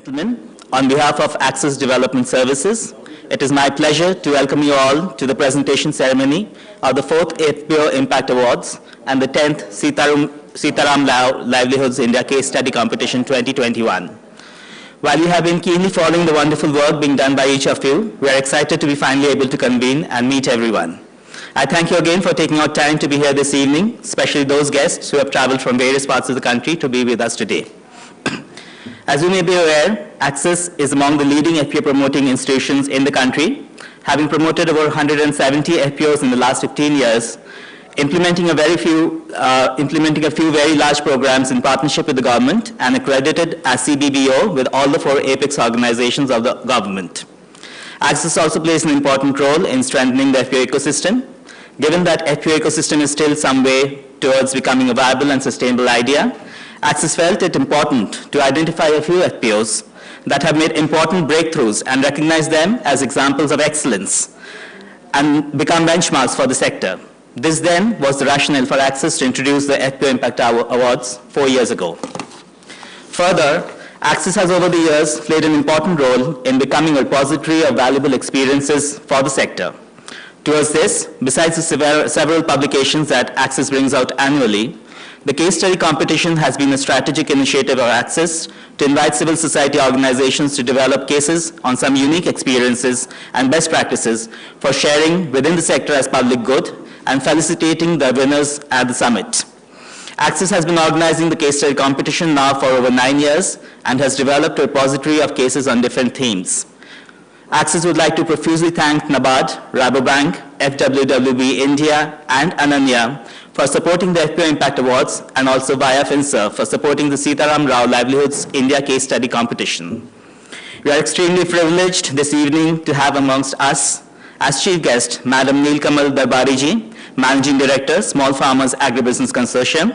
Gentlemen, on behalf of Access Development Services, it is my pleasure to welcome you all to the presentation ceremony of the 4th FPO Impact Awards and the 10th Sitaram Rao Livelihoods India Case Study Competition 2021. While you have been keenly following the wonderful work being done by each of you, we are excited to be finally able to convene and meet everyone. I thank you again for taking out time to be here this evening, especially those guests who have traveled from various parts of the country to be with us today. As you may be aware, Access is among the leading FPO promoting institutions in the country, having promoted over 170 FPOs in the last 15 years, implementing a few very large programs in partnership with the government and accredited as CBBO with all the 4 apex organizations of the government. Access also plays an important role in strengthening the FPO ecosystem. Given that FPO ecosystem is still some way towards becoming a viable and sustainable idea, Access felt it important to identify a few FPOs that have made important breakthroughs and recognize them as examples of excellence and become benchmarks for the sector. This then was the rationale for Access to introduce the FPO Impact Awards 4 years ago. Further, Access has over the years played an important role in becoming a repository of valuable experiences for the sector. Towards this, besides the several publications that Access brings out annually, the case study competition has been a strategic initiative of Access to invite civil society organizations to develop cases on some unique experiences and best practices for sharing within the sector as public good and felicitating the winners at the summit. Access has been organizing the case study competition now for over 9 years and has developed a repository of cases on different themes. Access would like to profusely thank NABARD, Rabobank, FWWB India, and Ananya for supporting the FPO Impact Awards, and also via FinServ for supporting the Sitaram Rao Livelihoods India Case Study Competition. We are extremely privileged this evening to have amongst us as chief guest, Madam Neelkamal Darbari, Managing Director, Small Farmers Agribusiness Consortium.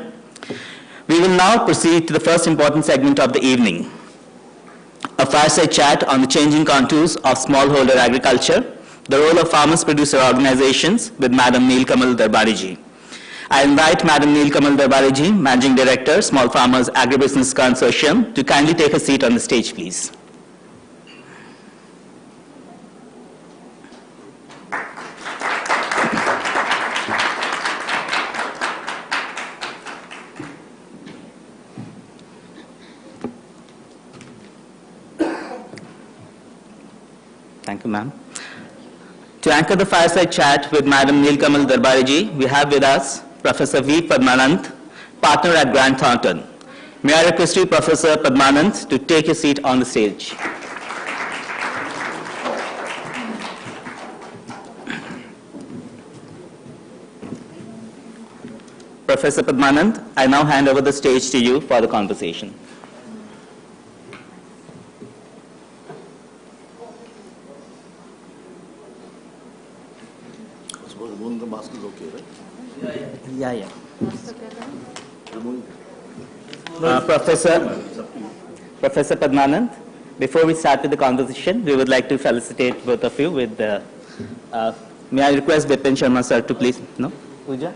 We will now proceed to the first important segment of the evening, a fireside chat on the changing contours of smallholder agriculture, the role of farmers-producer organizations with Madam Neelkamal Darbari. I invite Madam Neelkamal Darbari, Managing Director, Small Farmers Agribusiness Consortium, to kindly take a seat on the stage, please. Thank you, ma'am. To anchor the fireside chat with Madam Neelkamal Darbari, we have with us Professor V. Padmananth, partner at Grant Thornton. May I request you, Professor Padmananth, to take your seat on the stage. Professor Padmananth, I now hand over the stage to you for the conversation. The mask is okay, right? Yeah. Professor Padmananth, before we start with the conversation, we would like to felicitate both of you with the, may I request Bipin Sharma sir to please, no? Pooja?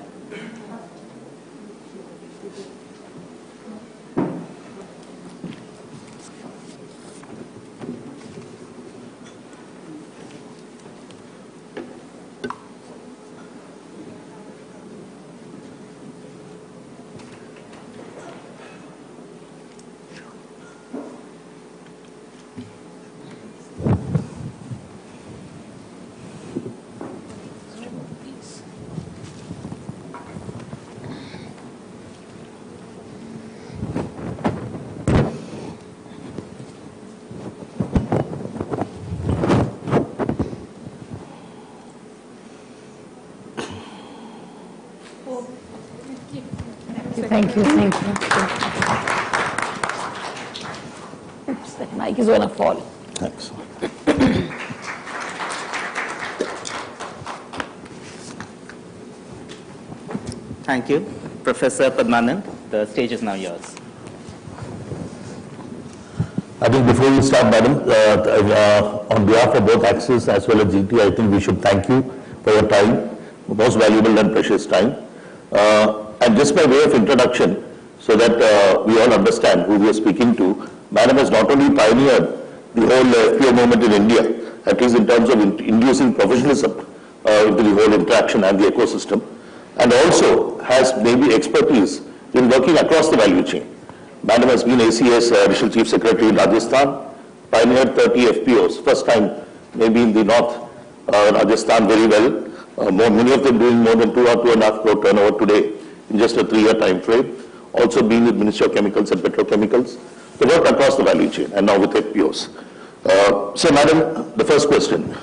Thank you. Oops, the mic is going to fall. Thanks. Thank you. Professor Padmananth, the stage is now yours. I think before we start, madam, on behalf of both Access as well as GT, I think we should thank you for your time, most valuable and precious time. And just by way of introduction, so that we all understand who we are speaking to, Madam has not only pioneered the whole FPO movement in India, at least in terms of inducing professionalism into the whole interaction and the ecosystem, and also has maybe expertise in working across the value chain. Madam has been ACS Additional Chief Secretary in Rajasthan, pioneered 30 FPOs, first time maybe in the North Rajasthan very well. Many of them doing more than 2 or 2.5 crore turnover today in just a 3-year time frame. Also being with Ministry of Chemicals and Petrochemicals. They work across the value chain and now with FPOs. So Madam, the first question.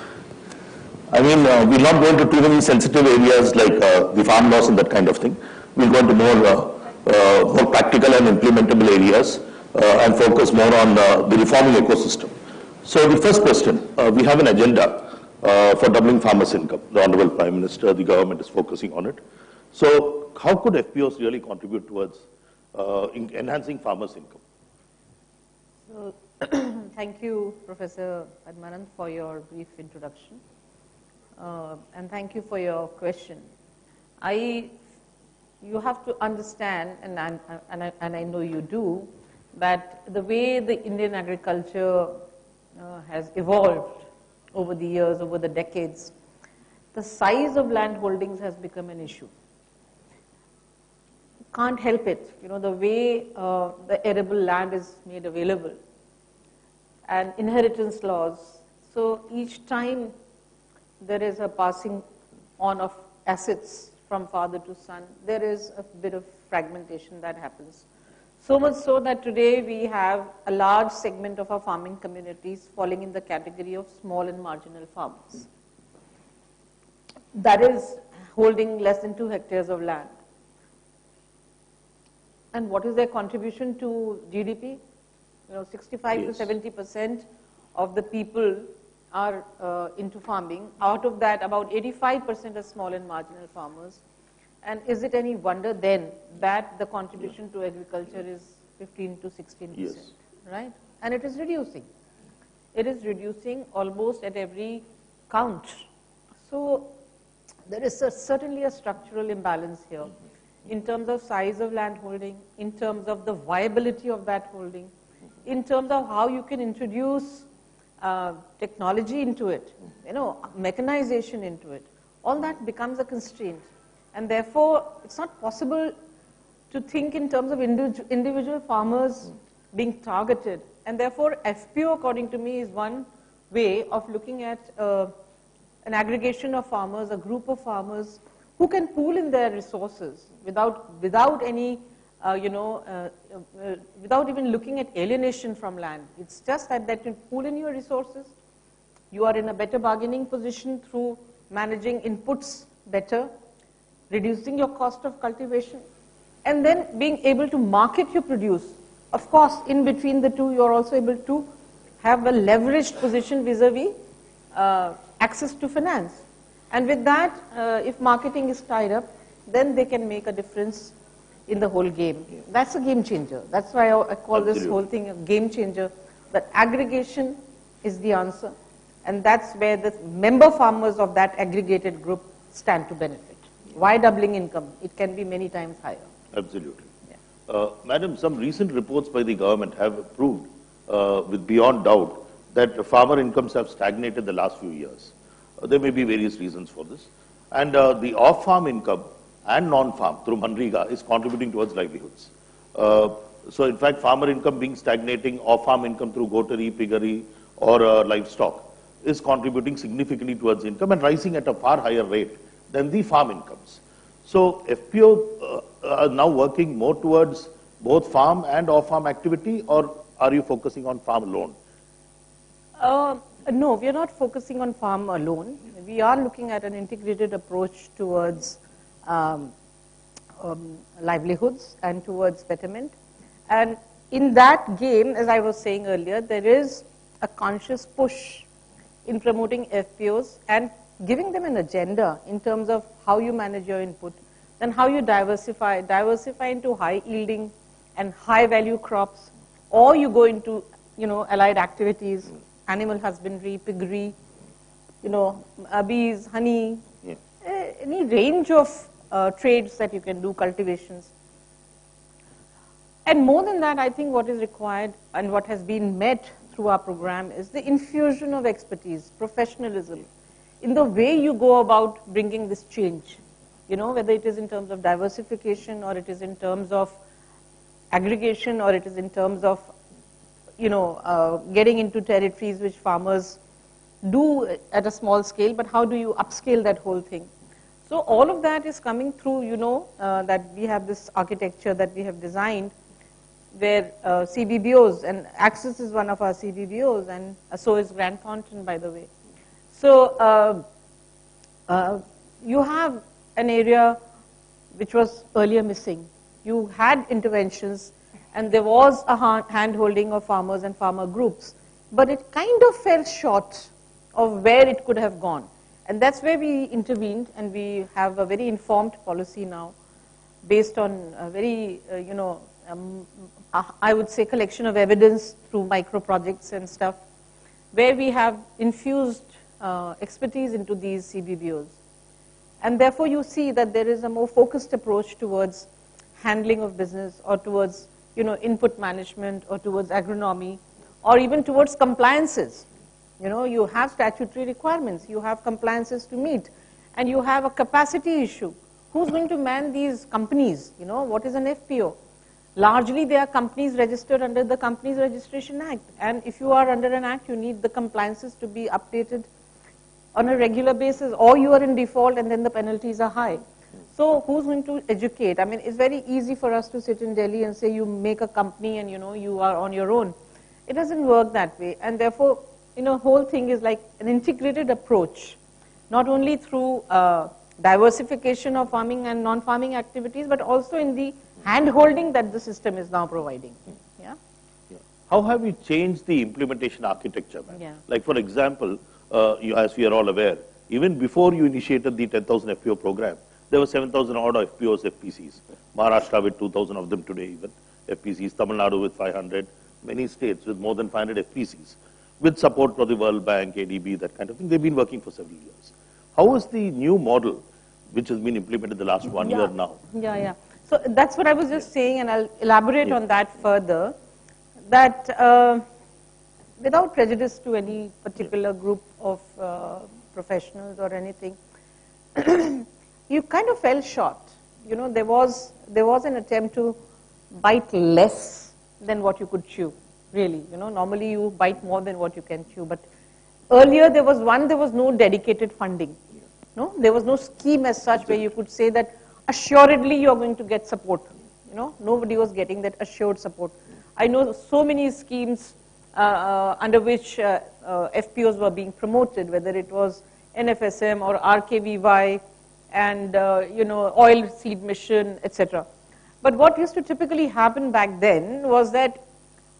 I mean, we'll not go into too many sensitive areas like the farm laws and that kind of thing. We'll go into more practical and implementable areas and focus more on the reforming ecosystem. So the first question, we have an agenda for doubling farmers' income. The Honorable Prime Minister, the government is focusing on it. So how could FPOs really contribute towards enhancing farmers' income? So, thank you, Professor Padmanand, for your brief introduction. And thank you for your question. You have to understand, and I know you do, that the way the Indian agriculture has evolved over the years, over the decades, the size of land holdings has become an issue. Can't help it, the way the arable land is made available and inheritance laws. So each time there is a passing on of assets from father to son, there is a bit of fragmentation that happens. So much so that today we have a large segment of our farming communities falling in the category of small and marginal farmers. That is holding less than 2 hectares of land. And what is their contribution to GDP? 65 to 70% of the people are into farming. Out of that, about 85% are small and marginal farmers. And is it any wonder then that the contribution to agriculture is 15 to 16%, right? And it is reducing. It is reducing almost at every count. So there is certainly a structural imbalance here in terms of size of land holding, in terms of the viability of that holding, in terms of how you can introduce technology into it, mechanization into it. All that becomes a constraint. And therefore, it's not possible to think in terms of individual farmers being targeted. And therefore, FPO, according to me, is one way of looking at an aggregation of farmers, a group of farmers who can pool in their resources without any, without even looking at alienation from land. It's just that you pool in your resources. You are in a better bargaining position through managing inputs better, reducing your cost of cultivation, and then being able to market your produce. Of course, in between the two, you're also able to have a leveraged position vis-a-vis access to finance. And with that, if marketing is tied up, then they can make a difference in the whole game. That's a game changer. That's why I call this whole thing a game changer, that aggregation is the answer. And that's where the member farmers of that aggregated group stand to benefit. Why doubling income? It can be many times higher. Absolutely. Yeah. Madam, some recent reports by the government have proved with beyond doubt that farmer incomes have stagnated the last few years. There may be various reasons for this. And the off-farm income and non-farm through Manrega is contributing towards livelihoods. So in fact, farmer income being stagnating, off-farm income through goatry, piggery or livestock is contributing significantly towards income and rising at a far higher rate than the farm incomes. So FPO are now working more towards both farm and off-farm activity, or are you focusing on farm alone? No, we are not focusing on farm alone. We are looking at an integrated approach towards livelihoods and towards betterment. And in that game, as I was saying earlier, there is a conscious push in promoting FPOs and giving them an agenda in terms of how you manage your input, then how you diversify into high yielding and high value crops, or you go into, allied activities, animal husbandry, piggery, bees, honey, any range of trades that you can do, cultivations. And more than that, I think what is required and what has been met through our program is the infusion of expertise, professionalism, in the way you go about bringing this change. You know, whether it is in terms of diversification or it is in terms of aggregation or it is in terms of, getting into territories which farmers do at a small scale, but how do you upscale that whole thing? So all of that is coming through, that we have this architecture that we have designed where CBBOs, and Axis is one of our CBBOs, and so is Grant Thornton, by the way. So you have an area which was earlier missing. You had interventions, and there was a hand-holding of farmers and farmer groups, but it kind of fell short of where it could have gone. And that's where we intervened, and we have a very informed policy now based on a very, I would say collection of evidence through micro projects and stuff, where we have infused expertise into these CBBOs. And therefore you see that there is a more focused approach towards handling of business, or towards input management, or towards agronomy, or even towards compliances. You have statutory requirements, you have compliances to meet, and you have a capacity issue. Who's going to man these companies? What is an FPO? Largely they are companies registered under the Companies Registration Act, and if you are under an act, you need the compliances to be updated on a regular basis, or you are in default and then the penalties are high. So who's going to educate? I mean, it's very easy for us to sit in Delhi and say you make a company and you are on your own. It doesn't work that way, and therefore whole thing is like an integrated approach, not only through diversification of farming and non-farming activities, but also in the hand-holding that the system is now providing. Yeah. How have you changed the implementation architecture, ma'am? Yeah. Like, for example, as we are all aware, even before you initiated the 10,000 FPO program, there were 7,000 odd FPOs, FPCs. Maharashtra with 2,000 of them today, even FPCs. Tamil Nadu with 500. Many states with more than 500 FPCs, with support from the World Bank, ADB, that kind of thing. They've been working for several years. How is the new model, which has been implemented the last 1 year now? Yeah. So that's what I was just saying, and I'll elaborate on that further, that without prejudice to any particular group of professionals or anything, you kind of fell short. There was an attempt to bite less than what you could chew, really. Normally you bite more than what you can chew, but earlier there was no dedicated funding. No, there was no scheme as such where you could say that assuredly you are going to get support. Nobody was getting that assured support. I know so many schemes under which FPOs were being promoted, whether it was NFSM or RKVY and oil seed mission, etc. But what used to typically happen back then was that,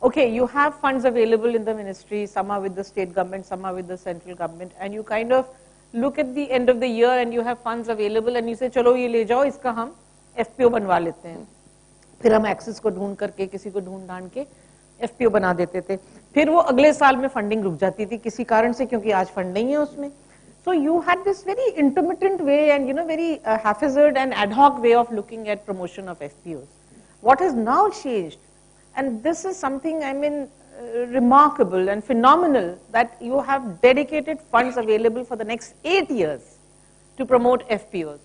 okay, you have funds available in the ministry, some are with the state government, some are with the central government, and you kind of look at the end of the year and you have funds available and you say, chalo ye le jao, iska hum FPO बनवा लेते हैं. फिर हम access को ढूंढ करके किसी को ढूंढ ढांढ के FPO बना देते थे. फिर वो अगले साल में फंडिंग रुक जाती थी किसी कारण से, क्योंकि आज फंड नहीं है उसमें. So you had this very intermittent way and very haphazard and ad hoc way of looking at promotion of FPOs. What has now changed, and this is something remarkable and phenomenal, that you have dedicated funds available for the next 8 years to promote FPOs,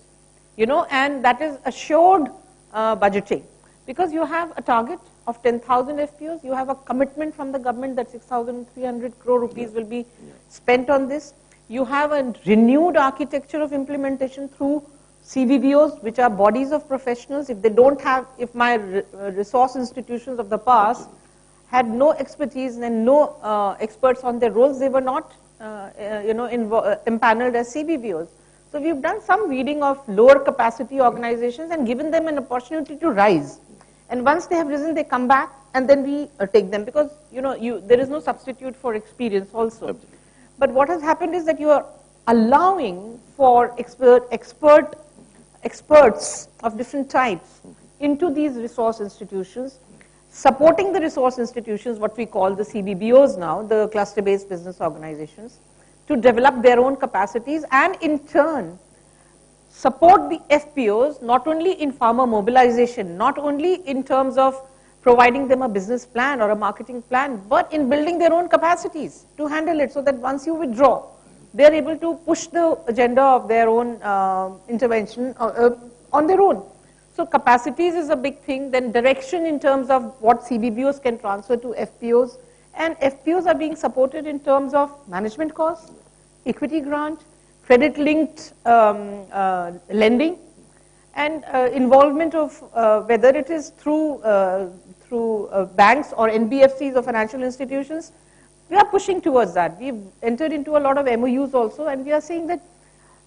and that is assured budgeting, because you have a target of 10,000 FPOs, you have a commitment from the government that 6,300 crore rupees will be spent on this. You have a renewed architecture of implementation through CBBOs, which are bodies of professionals. If my resource institutions of the past had no expertise and no experts on their roles, they were not, empaneled as CBBOs. So we've done some weeding of lower capacity organizations and given them an opportunity to rise. And once they have risen, they come back, and then we take them, because there is no substitute for experience also. Absolutely. But what has happened is that you are allowing for experts of different types into these resource institutions, supporting the resource institutions, what we call the CBBOs now, the cluster-based business organizations, to develop their own capacities, and in turn support the FPOs not only in farmer mobilization, not only in terms of providing them a business plan or a marketing plan, but in building their own capacities to handle it, so that once you withdraw, they are able to push the agenda of their own intervention on their own. So capacities is a big thing, then direction in terms of what CBBOs can transfer to FPOs, and FPOs are being supported in terms of management costs, equity grant, credit-linked lending, and involvement of whether it is through banks or NBFCs or financial institutions. We are pushing towards that. We've entered into a lot of MOUs also, and we are saying that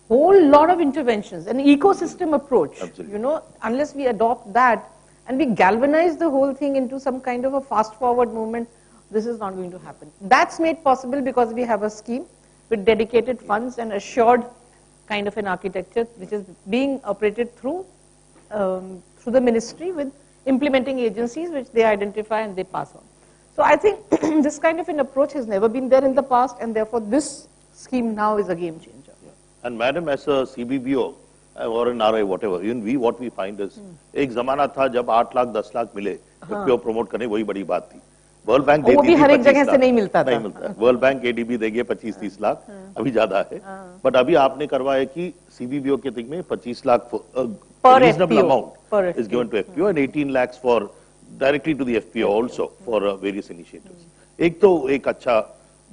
whole lot of interventions, an ecosystem approach, Absolutely. you know, unless we adopt that and we galvanize the whole thing into some kind of a fast forward movement, this is not going to happen. That's made possible because we have a scheme with dedicated funds and assured kind of an architecture which is being operated through the ministry with implementing agencies which they identify and they pass on. So I think this kind of an approach has never been there in the past, and therefore this scheme now is a game changer. And madam, as a CBBO or an RI, whatever, even we, what we find is, एक जमाना था जब 8 लाख 10 लाख मिले, FPO promote करने वही बड़ी बात थी. वर्ल्ड बैंक वो भी हर एक जगह से नहीं मिलता था. नहीं मिलता. वर्ल्ड बैंक ADB देंगे 25-30 लाख, अभी ज्यादा है. बट अभी आपने करवाया कि CBBO के थिंग में 25 lakh reasonable amount is given to FPO and 18 lakhs for directly to the FPO also for various initiatives. एक तो एक अच्छा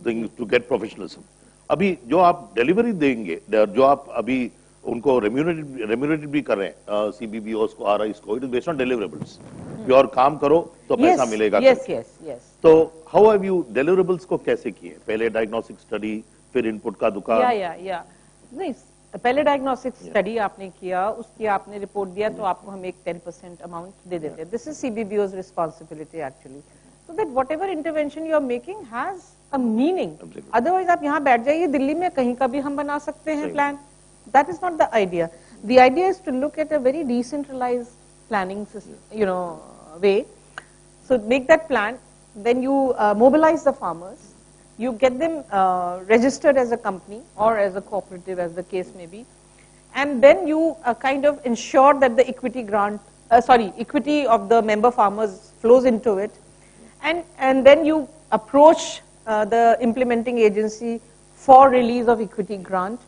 thing to get professionalism. अभी जो आप डिलीवरी देंगे, जो आप अभी उनको रेम्यूनरेटेड भी कर रहे हैं CBBOs को, RIs को, it is based on deliverables. Pure काम करो तो पैसा मिलेगा. yes. तो हाउ हैव यू डिलीवरेबल्स को कैसे किए? पहले डायग्नोस्टिक स्टडी, फिर इनपुट का दुकान. या नहीं, पहले डायग्नोस्टिक स्टडी आपने किया, उसकी आपने रिपोर्ट दिया तो आपको हम एक 10% अमाउंट दे देते हैं. This is CBBO's responsibility actually, so that whatever intervention you are making has a meaning. Otherwise आप यहाँ बैठ जाइए दिल्ली में, कहीं का भी हम बना सकते हैं plan. That is not the idea. The idea is to look at a very decentralized planning system, way. So make that plan, then you mobilize the farmers, you get them registered as a company or as a cooperative, as the case may be, and then you kind of ensure that the equity of the member farmers flows into it, and then you approach the implementing agency for release of equity grant,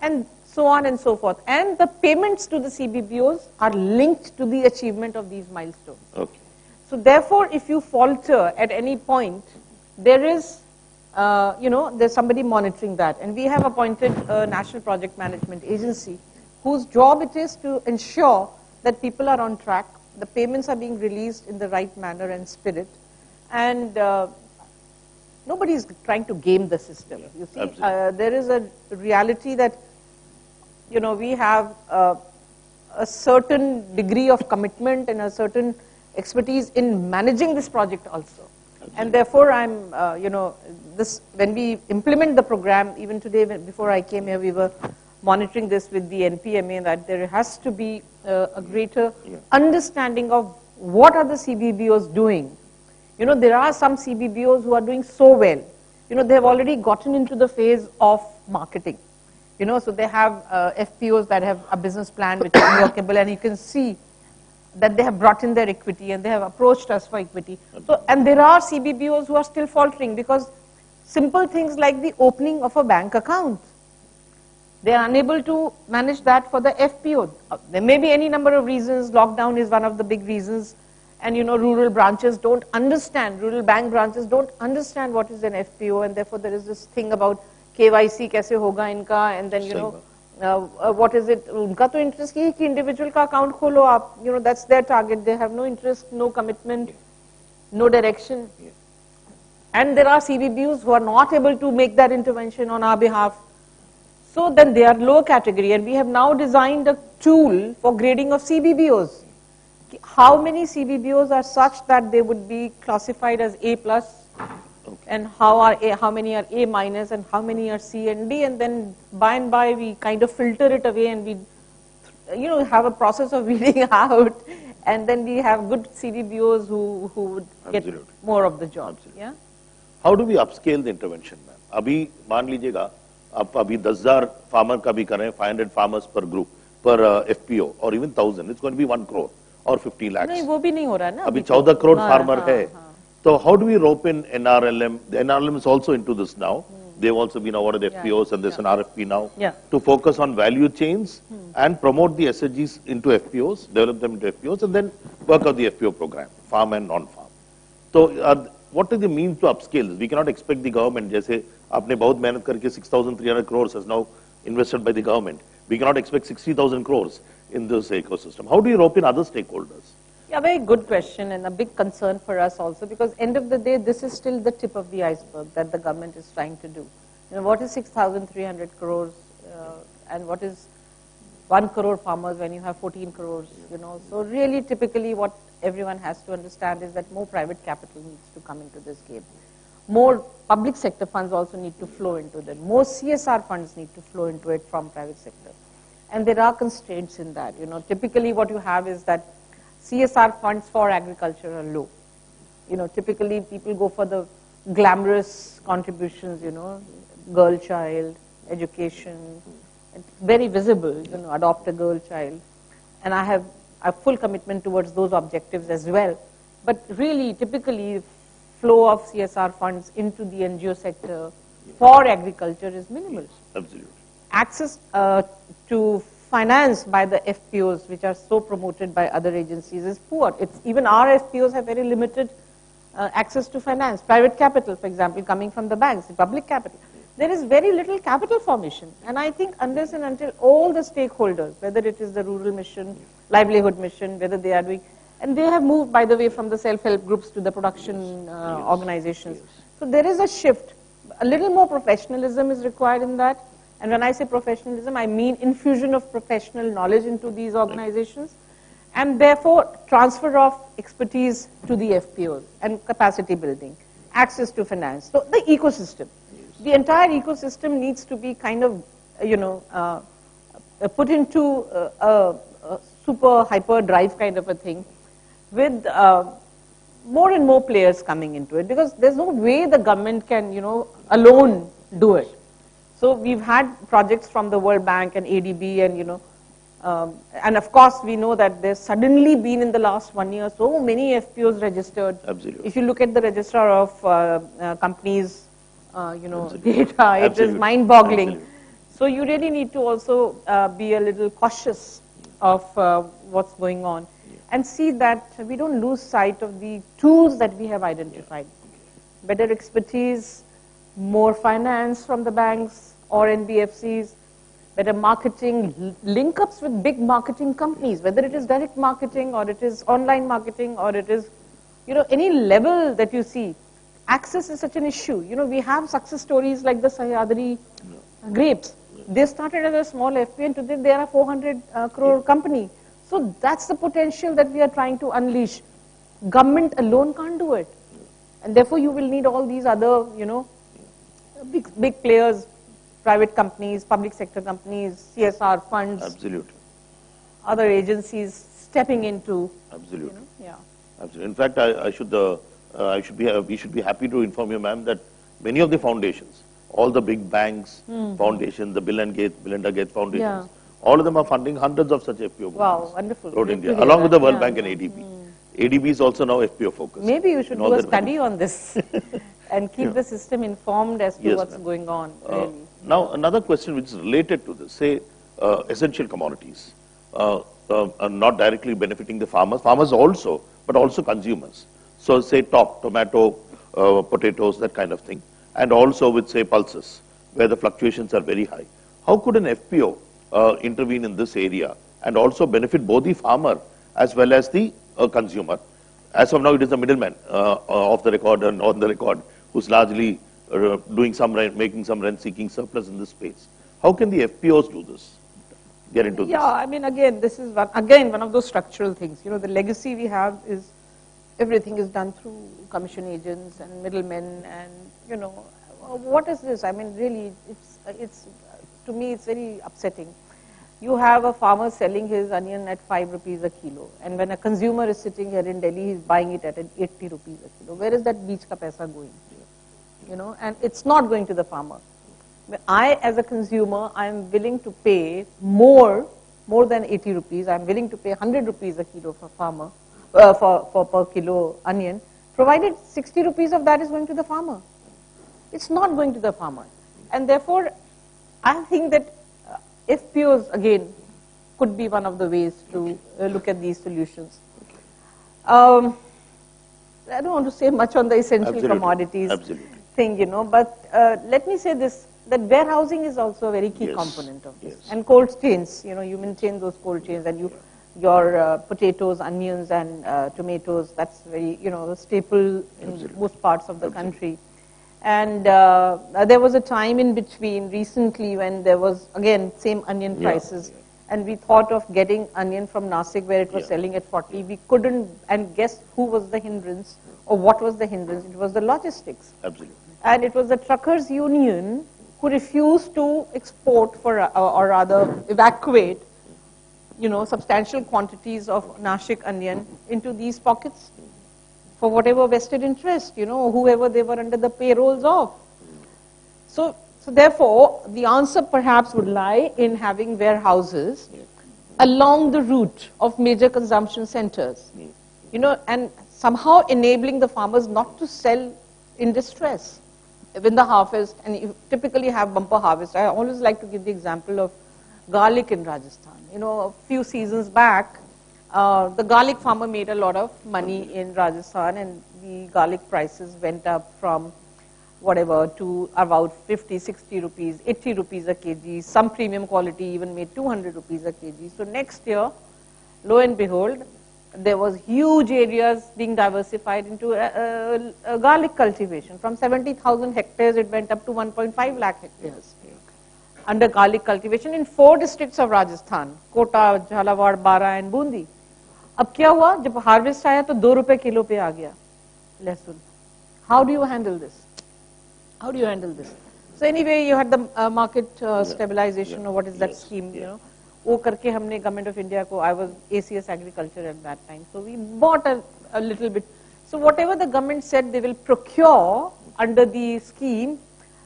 and so on and so forth. And the payments to the CBBOs are linked to the achievement of these milestones. Okay. So therefore, if you falter at any point, there is, there's somebody monitoring that. And we have appointed a National Project Management Agency whose job it is to ensure that people are on track, the payments are being released in the right manner and spirit, and nobody is trying to game the system. You see, there is a reality that we have a certain degree of commitment and a certain expertise in managing this project also. And therefore, I'm, when we implement the program, even today before I came here, we were monitoring this with the NPMA, that there has to be a greater understanding of what are the CBBOs doing. There are some CBBOs who are doing so well. They have already gotten into the phase of marketing. So they have FPOs that have a business plan which is workable, and you can see that they have brought in their equity and they have approached us for equity. So, and there are CBBOs who are still faltering because simple things like the opening of a bank account, they are unable to manage that for the FPO. There may be any number of reasons. Lockdown is one of the big reasons. And rural branches don't understand, rural bank branches don't understand what is an FPO, and therefore there is this thing about KYC कैसे होगा इनका, and then what is it, उनका तो interest ही है कि individual का account खोलो आप, that's their target. They have no interest, no commitment, no direction. And there are CBBOs who are not able to make that intervention on our behalf. So then they are low category, and we have now designed a tool for grading of CBBOs. How many CBBOs are such that they would be classified as A+, and how many are A-, and how many are C and D, and then by and by we kind of filter it away, and we have a process of weeding out, and then we have good CBBOs who would get more of the job. Yeah. How do we upscale the intervention, ma'am? अभी मान लीजिएगा आप अभी 10,000 farmer का भी करें, 500 farmers per group, per FPO, or even 1,000, it's going to be 1 crore. or 50 lakhs. नहीं वो भी नहीं हो रहा है ना अभी 14 crore हाँ, farmer हाँ, है. हाँ. So how do we rope in NRLM? The NRLM is also into this now. They've also been awarded FPOs and there's an RFP now Yeah. to focus on value chains and promote the SHGs into FPOs, develop them into FPOs and then work out the FPO program, farm and non-farm. So what is the means to upscale this? We cannot expect the government, जैसे आपने बहुत मेहनत करके 6,300 crores has now invested by the government. We cannot expect 60,000 crores in this ecosystem. How do you rope in other stakeholders? Yeah, very good question and a big concern for us also because end of the day, this is still the tip of the iceberg that the government is trying to do. You know, what is 6,300 crores and what is 1 crore farmers when you have 14 crores, you know. So really typically what everyone has to understand is that more private capital needs to come into this game. More public sector funds also need to flow into that. More CSR funds need to flow into it from private sector. And there are constraints in that. You know, typically what you have is that CSR funds for agriculture are low. You know, typically people go for the glamorous contributions, you know, girl child, education, very visible, you know, adopt a girl child. And I have a full commitment towards those objectives as well. But really, typically, flow of CSR funds into the NGO sector for agriculture is minimal. Absolutely. Access to finance by the FPOs, which are so promoted by other agencies, is poor. Even our FPOs have very limited access to finance. Private capital, for example, coming from the banks, public capital. There is very little capital formation. And I think unless and until all the stakeholders, whether it is the rural mission, livelihood mission, whether they are doing, and they have moved, by the way, from the self-help groups to the production organizations. So there is a shift. A little more professionalism is required in that. And when I say professionalism, I mean infusion of professional knowledge into these organizations. And therefore, transfer of expertise to the FPOs and capacity building, access to finance. So the ecosystem. The entire ecosystem needs to be kind of, you know, put into a super hyper drive kind of a thing with more and more players coming into it because there's no way the government can, you know, alone do it. So we've had projects from the World Bank and ADB and, you know, and of course we know that there's suddenly been in the last 1 year so many FPOs registered. Absolutely. If you look at the register of companies, you know, data, it is mind-boggling. So you really need to also be a little cautious of what's going on and see that we don't lose sight of the tools that we have identified. Better expertise, more finance from the banks or NBFCs, better marketing, link-ups with big marketing companies, whether it is direct marketing or it is online marketing or it is, you know, any level that you see. Access is such an issue. You know, we have success stories like the Sahyadri grapes. They started as a small FP and today they are a 400 crore company. So that's the potential that we are trying to unleash. Government alone can't do it. And therefore you will need all these other, you know, big players, private companies, public sector companies, CSR funds. Absolutely. Other agencies stepping into. Absolutely. You know, yeah. Absolutely. In fact, we should be happy to inform you, ma'am, that many of the foundations, all the big banks, foundations, the Bill and Melinda Gates foundations, all of them are funding hundreds of such FPO programs. Wow, wonderful. Throughout India, along with the World Bank and ADB. ADB is also now FPO focused. Maybe you should do a study on this and keep the system informed as to what's going on. Really. Now, another question which is related to this, say essential commodities are not directly benefiting the farmers also, but also consumers. So say tomato, potatoes, that kind of thing. And also with say pulses, where the fluctuations are very high. How could an FPO intervene in this area and also benefit both the farmer as well as the consumer? As of now, it is the middleman off the record and on the record who's largely doing some making some rent-seeking surplus in this space. How can the FPOs do this? Get into this? Yeah, I mean, again, this is one of those structural things. You know, the legacy we have is everything is done through commission agents and middlemen, and you know, what is this? I mean, really, it's to me, it's very upsetting. You have a farmer selling his onion at 5 rupees a kilo, and when a consumer is sitting here in Delhi, he's buying it at 80 rupees a kilo. Where is that beech ka paisa going? You know, and it's not going to the farmer. I, as a consumer, I am willing to pay more more than 80 rupees, I'm willing to pay 100 rupees a kilo for farmer, for per kilo onion, provided 60 rupees of that is going to the farmer. It's not going to the farmer. And therefore, I think that FPOs, again, could be one of the ways to look at these solutions. I don't want to say much on the essential commodities thing, but let me say this, that warehousing is also a very key component of this. And cold chains, you maintain those cold chains, and your potatoes, onions, and tomatoes, that's very, the staple in most parts of the country. And there was a time in between recently when there was, again, same onion prices. And we thought of getting onion from Nasik where it was selling at 40. We couldn't, and guess who was the hindrance, or what was the hindrance? It was the logistics. Absolutely. And it was the truckers union who refused to export or rather evacuate, substantial quantities of Nashik onion into these pockets for whatever vested interest, whoever they were under the payrolls of. So therefore, the answer perhaps would lie in having warehouses along the route of major consumption centers, and somehow enabling the farmers not to sell in distress when the harvest, and you typically have bumper harvest. I always like to give the example of garlic in Rajasthan. A few seasons back, the garlic farmer made a lot of money in Rajasthan, and the garlic prices went up from whatever to about 50, 60 rupees, 80 rupees a kg. Some premium quality even made 200 rupees a kg. So next year, lo and behold, there was huge areas being diversified into garlic cultivation. From 70,000 hectares, it went up to 1.5 lakh hectares under garlic cultivation in 4 districts of Rajasthan, Kota, Jhalawar, Bara and Bundi. अब क्या हुआ जब harvest आया तो 2 रुपए kilo पे आ गया लहसुन. How do you handle this? How do you handle this? So anyway, you had the market stabilization, or what is that scheme, वो करके हमने Government of India को, I was ACS Agriculture at that time, so we bought a little bit. So whatever the government said they will procure under the scheme,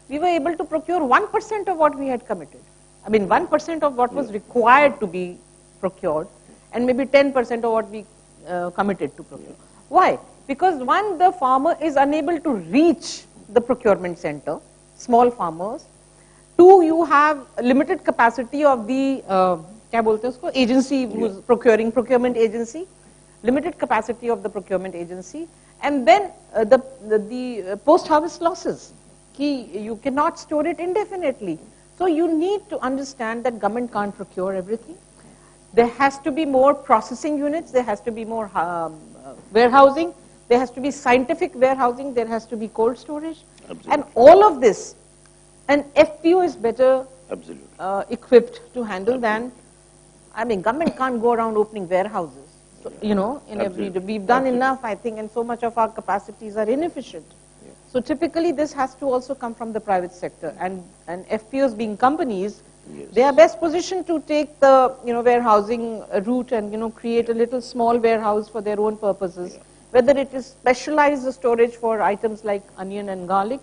we were able to procure 1% of what we had committed. I mean 1% of what was required to be procured, and maybe 10% of what we committed to procure. Why? Because one, the farmer is unable to reach the procurement center, small farmers. 2, you have limited capacity of the क्या बोलते हैं उसको, agency who's procurement agency, limited capacity of the procurement agency, and then the post-harvest losses. You cannot store it indefinitely. So you need to understand that government can't procure everything. There has to be more processing units, there has to be more warehousing, there has to be scientific warehousing, there has to be cold storage. Absolutely. And all of this, and FPO is better equipped to handle than, government can't go around opening warehouses, so, in every, we've done enough, I think, and so much of our capacities are inefficient. So typically this has to also come from the private sector, and FPOs being companies, they are best positioned to take the warehousing route and create a little small warehouse for their own purposes, whether it is specialized storage for items like onion and garlic,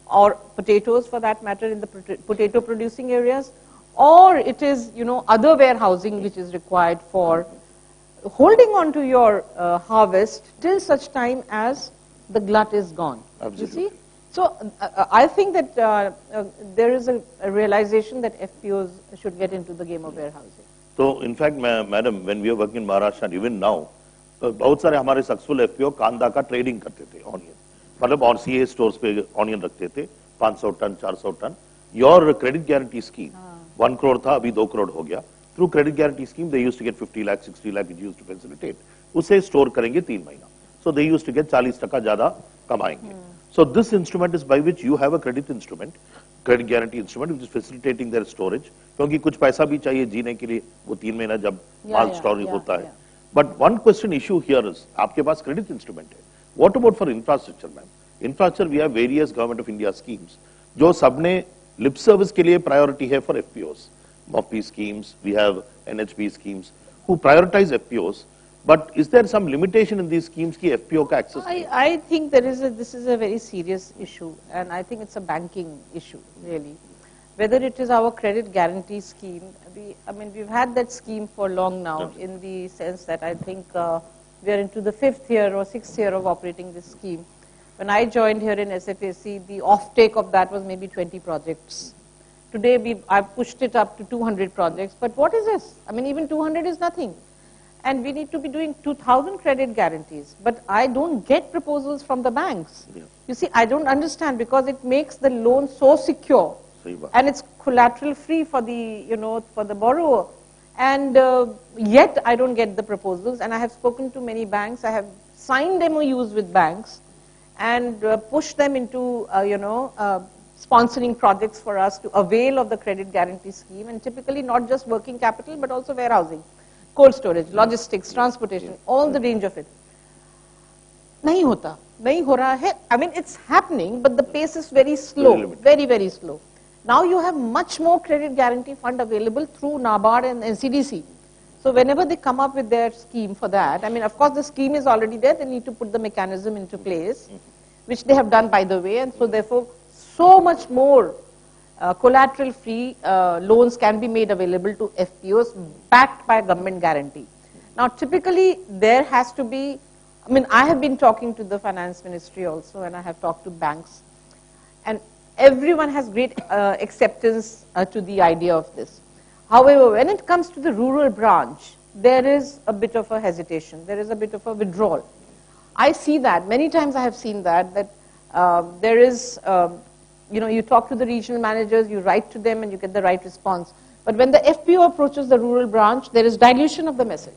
or potatoes for that matter in the potato producing areas, or it is other warehousing which is required for holding on to your harvest till such time as the glut is gone. Absolutely. You see? So I think that there is a realization that FPOs should get into the game of warehousing. So in fact, madam, when we are working in Maharashtra and even now, बहुत सारे हमारे successful FPO कांदा का trading करते थे, onion, मतलब और CA stores पे ऑनियन रखते थे 500 ton 400 ton. Your credit guarantee scheme 1 crore था, अभी 2 crore हो गया. Through credit guarantee scheme they used to get 50 lakh 60 lakh it used to facilitate. उसे स्टोर करेंगे 3 महीना, so they used to get 40% ज्यादा कमाएंगे. So this instrument is by which you have a credit instrument, credit guarantee instrument, which is facilitating their storage. क्योंकि कुछ पैसा भी चाहिए जीने के लिए, वो 3 महीना जब माल स्टोरेज होता है. But one question issue here is, आपके पास credit instrument है. What about for infrastructure, ma'am? Infrastructure we have various government of India schemes, जो सबने lip service के लिए priority है for FPOs. MOPI schemes, we have NHB schemes, who prioritize FPOs. But is there some limitation in these schemes ki FPO ka access? I think this is a very serious issue, and I think it's a banking issue, really. whether it is our credit guarantee scheme. We've had that scheme for long now, in the sense that I think we are into the 5th year or 6th year of operating this scheme. When I joined here in SFAC, the offtake of that was maybe 20 projects. Today, I've pushed it up to 200 projects. But what is this? Even 200 is nothing. And we need to be doing 2,000 credit guarantees. But I don't get proposals from the banks. Yeah. You see, I don't understand, because it makes the loan so secure. And it's collateral free for the, for the borrower. And yet I don't get the proposals. And I have spoken to many banks. I have signed MOUs with banks and pushed them into, sponsoring projects for us to avail of the credit guarantee scheme. And typically not just working capital, but also warehousing, cold storage, logistics, transportation, all the range of it. Nahi hota, nahi ho raha hai. It's happening, but the pace is very slow, very, very slow. Now you have much more credit guarantee fund available through NABARD and NCDC. So whenever they come up with their scheme for that, of course the scheme is already there, they need to put the mechanism into place, which they have done, by the way, and so therefore so much more collateral free loans can be made available to FPOs backed by government guarantee. Now typically there has to be, I have been talking to the finance ministry also, and I have talked to banks, and everyone has great acceptance to the idea of this. However, when it comes to the rural branch, there is a bit of a hesitation. There is a bit of a withdrawal. I see that. Many times I have seen that there is, you talk to the regional managers, you write to them, and you get the right response. But when the FPO approaches the rural branch, there is dilution of the message.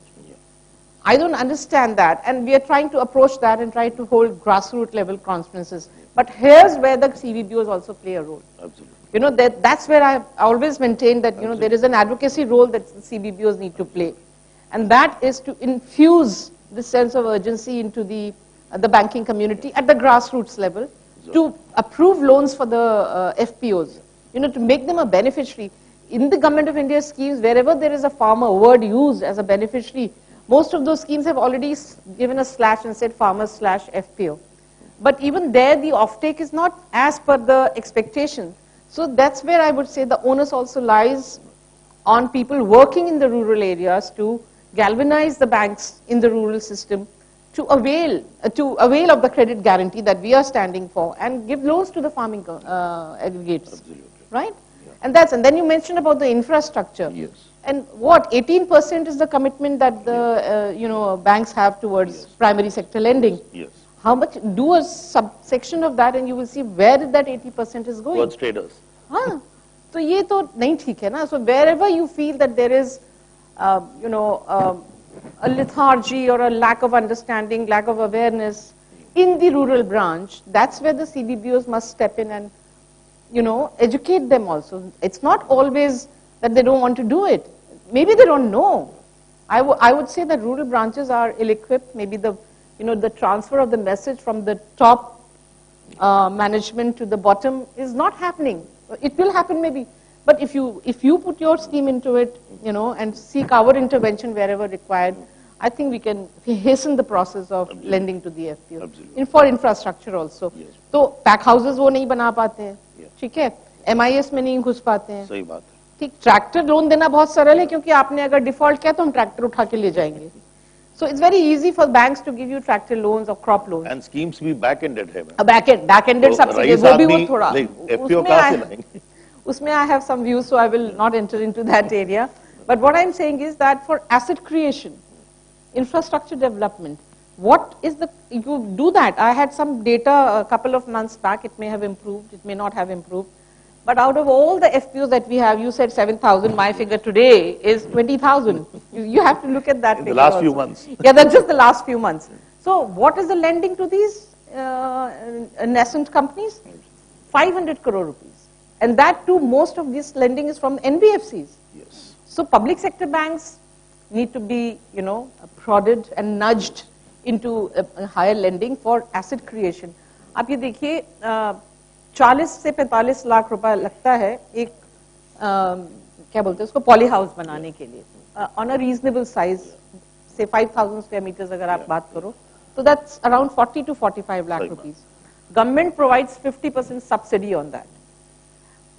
I don't understand that, and we are trying to approach that and try to hold grassroots level conferences. But here's where the CBBOs also play a role. Absolutely. That's where I've always maintained that, there is an advocacy role that the CBBOs need to play. And that is to infuse this sense of urgency into the banking community at the grassroots level, to approve loans for the FPOs, to make them a beneficiary. In the Government of India schemes, wherever there is a farmer word used as a beneficiary, most of those schemes have already given a slash and said farmers/FPO. But even there, the offtake is not as per the expectation. So that's where I would say the onus also lies on people working in the rural areas to galvanize the banks in the rural system to avail of the credit guarantee that we are standing for, and give loans to the farming aggregates. Absolutely. Right? Yeah. And then you mentioned about the infrastructure. Yes. And what, 18% is the commitment that the banks have towards primary sector lending. Yes. How much, do a subsection of that and you will see where that 80% is going. Towards traders. हाँ, तो ये तो नहीं ठीक है ना. So wherever you feel that there is, a lethargy or a lack of understanding, lack of awareness in the rural branch, that's where the CBBOs must step in and, educate them also. It's not always that they don't want to do it. Maybe they don't know. I would say that rural branches are ill-equipped. Maybe the transfer of the message from the top management to the bottom is not happening. It will happen maybe. But if you put your scheme into it, and seek our intervention wherever required, I think we can hasten the process of lending to the FPO. Absolutely. For infrastructure also. Yes. तो pack houses वो नहीं बना पाते हैं, Yes. ठीक है, MIS में नहीं घुस पाते हैं. सही बात है. ठीक, ट्रैक्टर लोन देना बहुत सरल है, क्योंकि आपने अगर डिफॉल्ट किया तो हम ट्रैक्टर उठा के ले जाएंगे. So it's very easy for banks to give you tractor loans or crop loans. And schemes भी back-ended है. Back-ended subsidy, वो भी वो थोड़ा. FPO कहाँ से लाएंगे? Usme I have some views, so I will not enter into that area. But what I'm saying is that for asset creation, infrastructure development, you do that. I had some data a couple of months back. It may have improved, it may not have improved. But out of all the FPOs that we have, you said 7,000. My figure today is 20,000. You have to look at that figure. The last also. few months. Yeah, that's just the last few months. So what is the lending to these nascent companies? 500 crore rupees. And that too, most of this lending is from NBFCs. Yes. So public sector banks need to be, prodded and nudged into a higher lending for asset creation. आप ये देखिए 40 से 45 लाख रुपए लगता है एक क्या बोलते हैं उसको पॉली हाउस बनाने के लिए on a reasonable size, say 5,000 square meters अगर आप बात करो, so that's around 40 to 45 lakh rupees. Government provides 50% subsidy on that.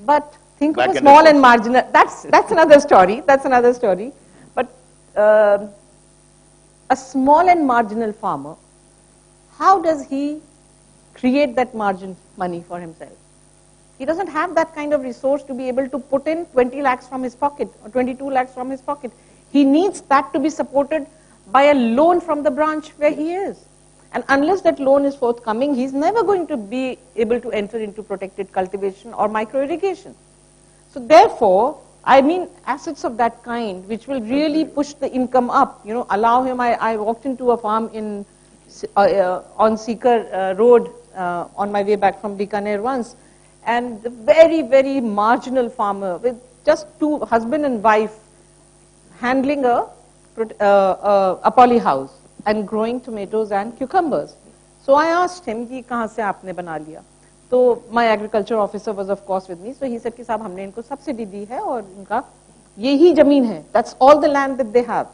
But think of a Back-end small and ecosystem. marginal, that's another story, that's another story. But a small and marginal farmer, how does he create that margin money for himself? He doesn't have that kind of resource to be able to put in 20 lakhs from his pocket or 22 lakhs from his pocket. He needs that to be supported by a loan from the branch where he is. And unless that loan is forthcoming, he's never going to be able to enter into protected cultivation or micro irrigation. So therefore, I mean assets of that kind which will really push the income up, allow him. I walked into a farm in on Sikar Road on my way back from Bikaner once, and the very, very marginal farmer with just two, husband and wife, handling a poly house and growing tomatoes and cucumbers. So I asked him, कि कहाँ से आपने बना लिया? So my agriculture officer was of course with me. So he said कि साहब हमने इनको subsidy दी है और इनका यही जमीन है. That's all the land that they have.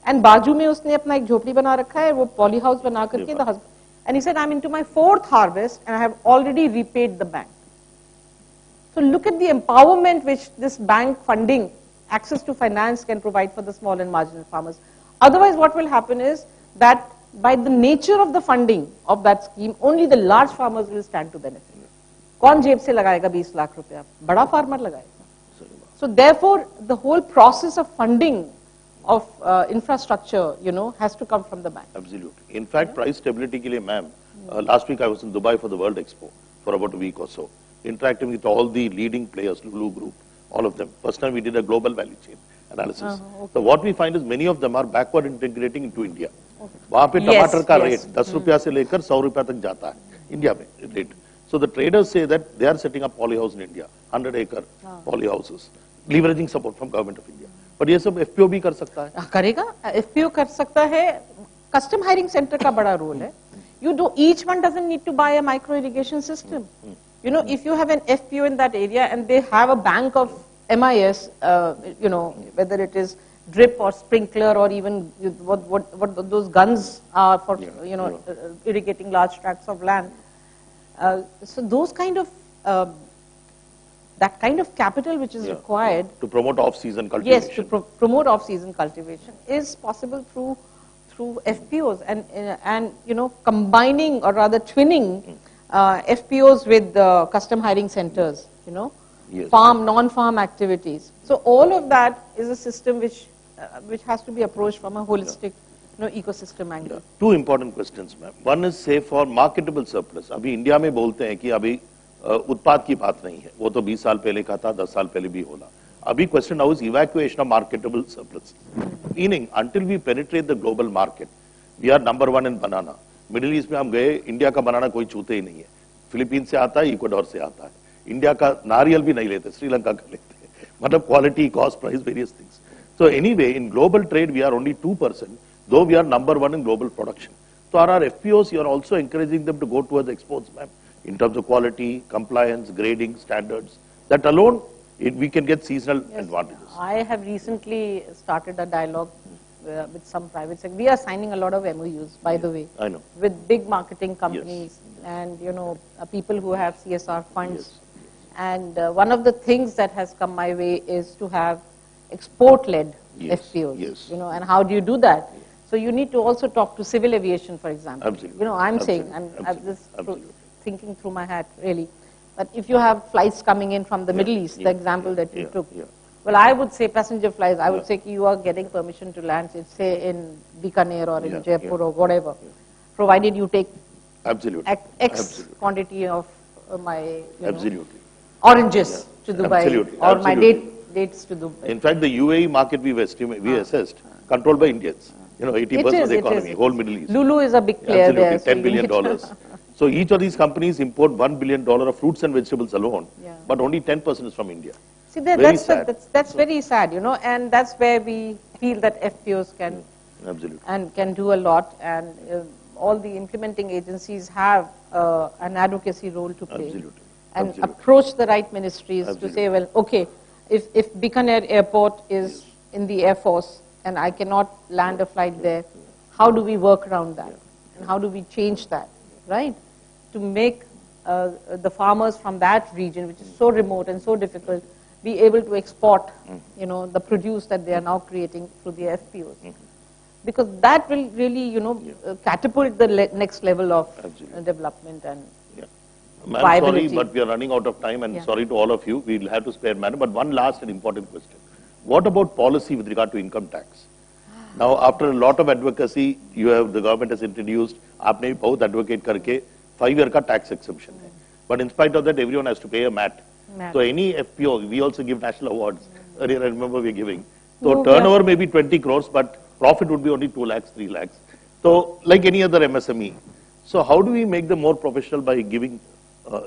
And बाजू में उसने अपना एक झोपड़ी बना रखा है, वो poly house बना करके the husband. And he said, I'm into my 4th harvest and I have already repaid the bank. So look at the empowerment which this bank funding, access to finance can provide for the small and marginal farmers. Otherwise, what will happen is that by the nature of the funding of that scheme, only the large farmers will stand to benefit. कौन जेब से लगाएगा 20 लाख रुपया? बड़ा farmer लगाएगा. So therefore, the whole process of funding of infrastructure, has to come from the bank. Absolutely. In fact, price stability के लिए, ma'am, last week I was in Dubai for the World Expo for about a week or so, interacting with all the leading players, Lulu Group, all of them. First time we did a global value chain analysis. Okay. So what we find is many of them are backward integrating into India. वहाँ पे टमाटर का rate 10 रुपया से लेकर 100 रुपया तक जाता है इंडिया में rate. So the traders say that they are setting up poly house in India, 100-acre poly houses, leveraging support from government of India. But ये सब FPO भी कर सकता है. करेगा, FPO कर सकता है. Custom hiring center का बड़ा रोल है. Each one doesn't need to buy a micro irrigation system. If you have an FPO in that area and they have a bank of MIS, whether it is drip or sprinkler or even what those guns are for, irrigating large tracts of land. So those kind of, that kind of capital which is required to promote off-season cultivation. Yes, to promote off-season cultivation is possible through FPOs and combining or rather twinning FPOs with custom hiring centers, farm, non-farm activities. So all of that is a system which has to be approached from a holistic ecosystem angle. Two important questions, ma'am. One is say for marketable surplus. अभी India में बोलते हैं कि अभी उत्पाद की बात नहीं है, वो तो 20 साल पहले का था, 10 साल पहले भी होला. अभी question now is evacuation of marketable surplus. Meaning until we penetrate the global market, we are number 1 in banana. Middle east में हम गए, इंडिया का बनाना कोई छूते ही नहीं है. फिलीपीन से आता है, इक्वाडोर से आता है. इंडिया का नारियल भी नहीं लेते, श्रीलंका का लेते हैं. मतलब quality, cost, price, various things. So anyway, in global trade, we are only 2%, though we are number 1 in global production. So our FPOs, you are also encouraging them to go towards exports, ma'am, in terms of quality, compliance, grading, standards. That alone, we can get seasonal advantages. I have recently started a dialogue with some private sector. We are signing a lot of MOUs, by the way. I know. With big marketing companies and, people who have CSR funds. And one of the things that has come my way is to have export-led FPOs, and how do you do that? So you need to also talk to civil aviation, for example. Absolutely. I'm saying, I'm just thinking through my hat, really, that if you have flights coming in from the Middle East, the example that you took, well, I would say passenger flights, I would say you are getting permission to land, say in Bikaner or in Jaipur or whatever, provided you take X quantity of my oranges to Dubai or my dates to Dubai. In fact, the UAE market we assessed, controlled by Indians. 80% of the economy, whole Middle East. Lulu is a big player there. $10 billion. So each of these companies import $1 billion of fruits and vegetables alone, but only 10% is from India. See, that's very sad, and that's where we feel that FPOs can do a lot, and all the implementing agencies have an advocacy role to play. And approach the right ministries to say, well, okay, if Bikaner Airport is in the Air Force and I cannot land a flight there, how do we work around that? And how do we change that, right? To make the farmers from that region, which is so remote and so difficult, be able to export, you know, the produce that they are now creating through the FPOs. Because that will really, catapult the next level of development and I'm viability. sorry, but we are running out of time, and Yeah. sorry to all of you. We'll have to spare manner. But one last and important question. What about policy with regard to income tax? Now, after a lot of advocacy, the government has introduced, आपने बहुत advocate करके 5-year का tax exemption है. But in spite of that, everyone has to pay a MAT. So any FPO, we also give national awards. Earlier, I remember we are giving. So turnover may be 20 crores, but profit would be only 2 lakhs, 3 lakhs. So like any other MSME. So how do we make them more professional by giving,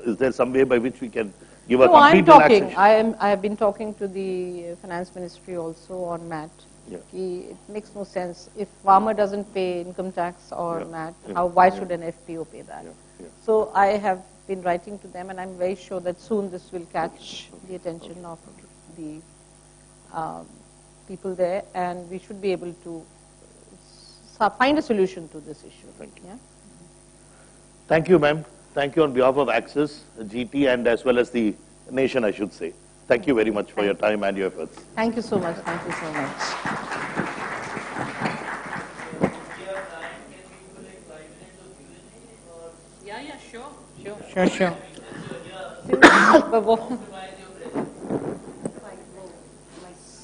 is there some way by which we can give a No, complete I'm talking. relaxation? I have been talking to the finance ministry also on MAT. Yeah. It makes no sense. If farmer doesn't pay income tax or Yeah. MAT, Yeah. why should an FPO pay that? Yeah. So I have been writing to them, and I'm very sure that soon this will catch the attention of the people there, and we should be able to find a solution to this issue. Thank you. Yeah? Thank you, ma'am. Thank you on behalf of Axis, GT, and as well as the nation, I should say. Thank you very much for your time and your efforts. Thank you so much. Thank you so much. Sure.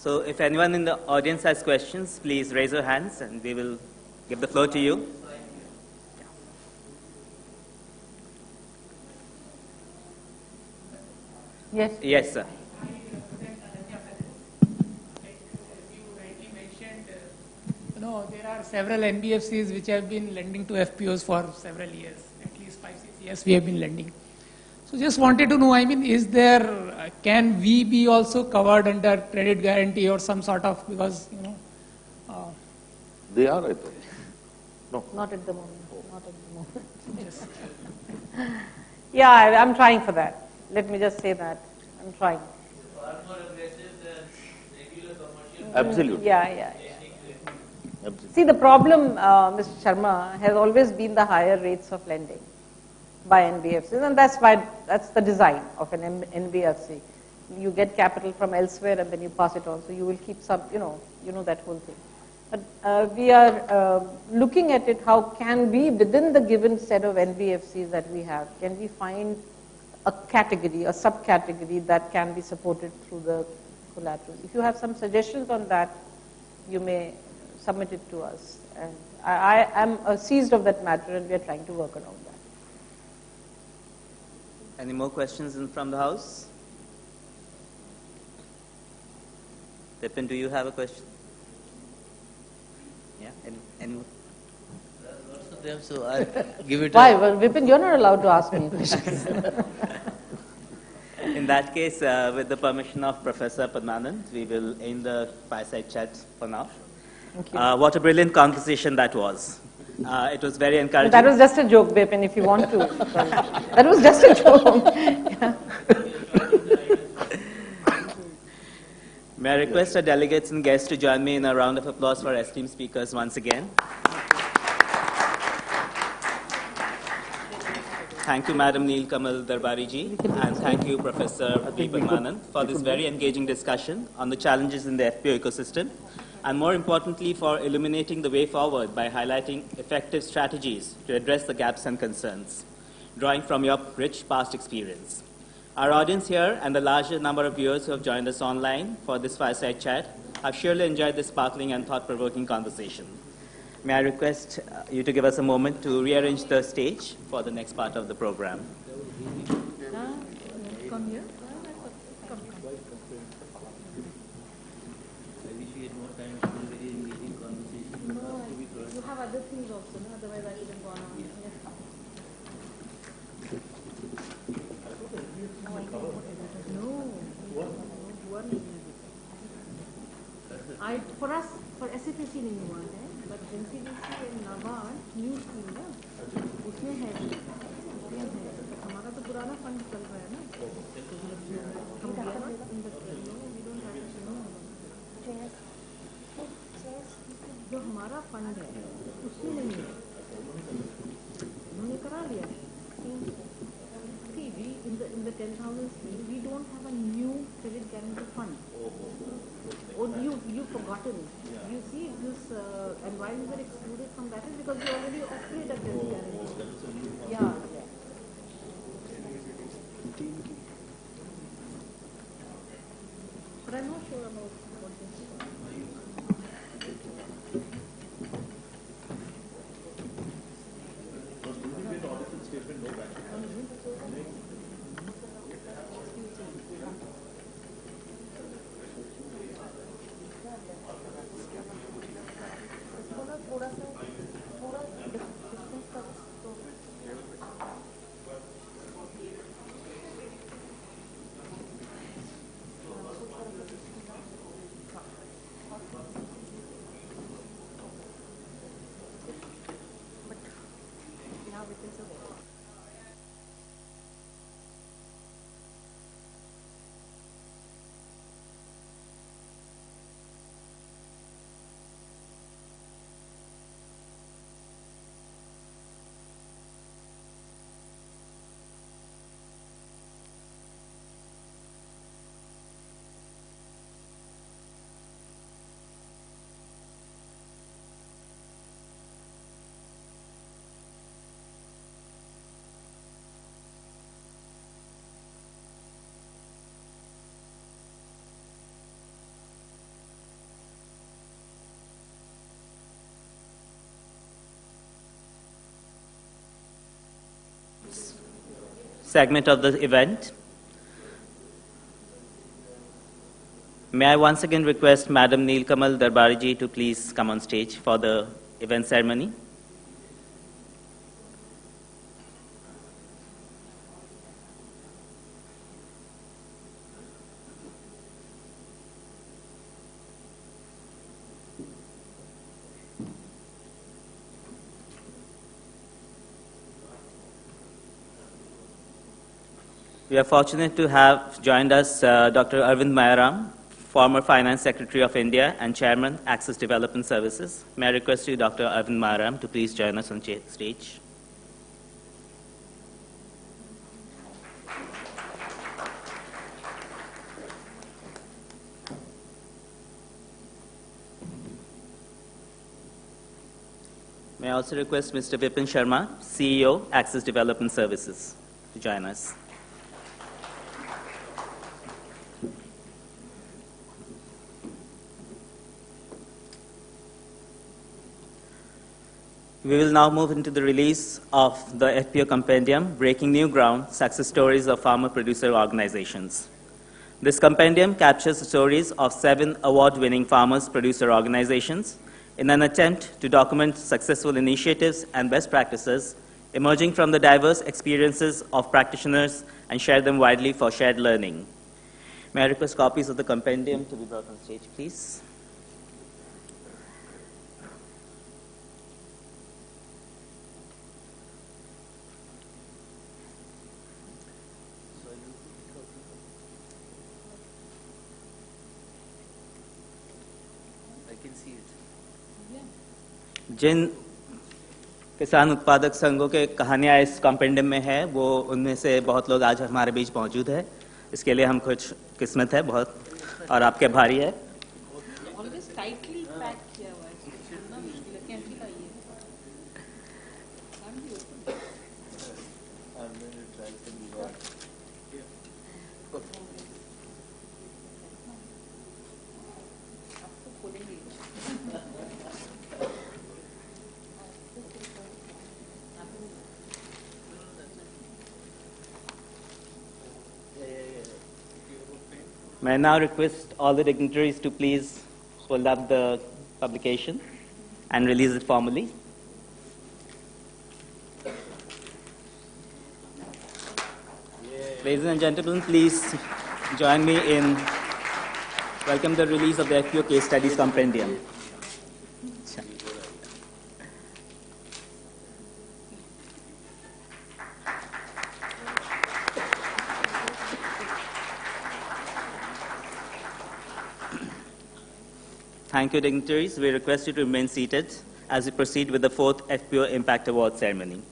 So if anyone in the audience has questions, please raise your hands and we will give the floor to you. Yes. Yes, sir. There are several NBFCs which have been lending to FPOs for several years, at least 5-6 years we have been lending. So just wanted to know, can we be also covered under credit guarantee or some sort of, because, They are, I think. Not at the moment. Not at the moment. Yeah, I'm trying for that. Let me just say that. I'm trying. Absolutely. Yeah. Absolutely. See, the problem, Mr. Sharma, has always been the higher rates of lending by NBFCs, and that's the design of an NBFC. You get capital from elsewhere and then you pass it on, so you will keep some, you know that whole thing. But we are looking at it, how can we, within the given set of NBFCs that we have, can we find a category, a subcategory that can be supported through the collateral? If you have some suggestions on that, you may submit it to us. And I am seized of that matter, and we are trying to work around that. Any more questions from the House? Vipin, do you have a question? Yeah, any more? So I give it. Why? Well, Vipin, you're not allowed to ask me questions. In that case, with the permission of Professor Padmanand, we will end the fireside chat for now. Thank you. What a brilliant conversation that was. It was very encouraging. That was just a joke, Vipin, if you want to. That was just a joke. Yeah. May I request our delegates and guests to join me in a round of applause for our esteemed speakers once again. Thank you, Madam Neel Kamal Darbari ji, and thank you, Professor B. Padmanand, for this very engaging discussion on the challenges in the FPO ecosystem, and more importantly, for illuminating the way forward by highlighting effective strategies to address the gaps and concerns, drawing from your rich past experience. Our audience here and the larger number of viewers who have joined us online for this fireside chat have surely enjoyed this sparkling and thought-provoking conversation. May I request you to give us a moment to rearrange the stage for the next part of the program. Come here. You have other things also, no? Otherwise I would have gone on. For us, for SFSC नहीं हुआ है, but NCDC and NABARD new scheme है, उसमें है, हमारा तो पुराना fund चल रहा है ना, हम we are not in the we don't have to जो हमारा फंड है, उसमें नहीं है, उन्होंने करा लिया, see we in the 10,000 scheme we don't have a new credit guarantee already offered a death guarantee. Yeah. But I'm not sure about what this is. Segment of the event. May I once again request Madam Neelkamal Darbariji to please come on stage for the event ceremony. We are fortunate to have joined us Dr. Arvind Mayaram, former Finance Secretary of India and Chairman, Access Development Services. May I request you, Dr. Arvind Mayaram, to please join us on stage. May I also request Mr. Vipin Sharma, CEO, Access Development Services, to join us. We will now move into the release of the FPO Compendium, Breaking New Ground, Success Stories of Farmer-Producer Organizations. This compendium captures the stories of 7 award-winning farmers-producer organizations in an attempt to document successful initiatives and best practices emerging from the diverse experiences of practitioners and share them widely for shared learning. May I request copies of the compendium to be brought on stage, please? जिन किसान उत्पादक संघों के कहानियां इस compendium में है, वो उनमें से बहुत लोग आज हमारे बीच मौजूद है। इसके लिए हम कुछ किस्मत है बहुत और आपके भारी है। May I now request all the dignitaries to please hold up the publication and release it formally. Ladies and gentlemen, please join me in welcome the release of the FPO Case Studies Compendium. Thank you, dignitaries. We request you to remain seated as we proceed with the 4th FPO Impact Award ceremony.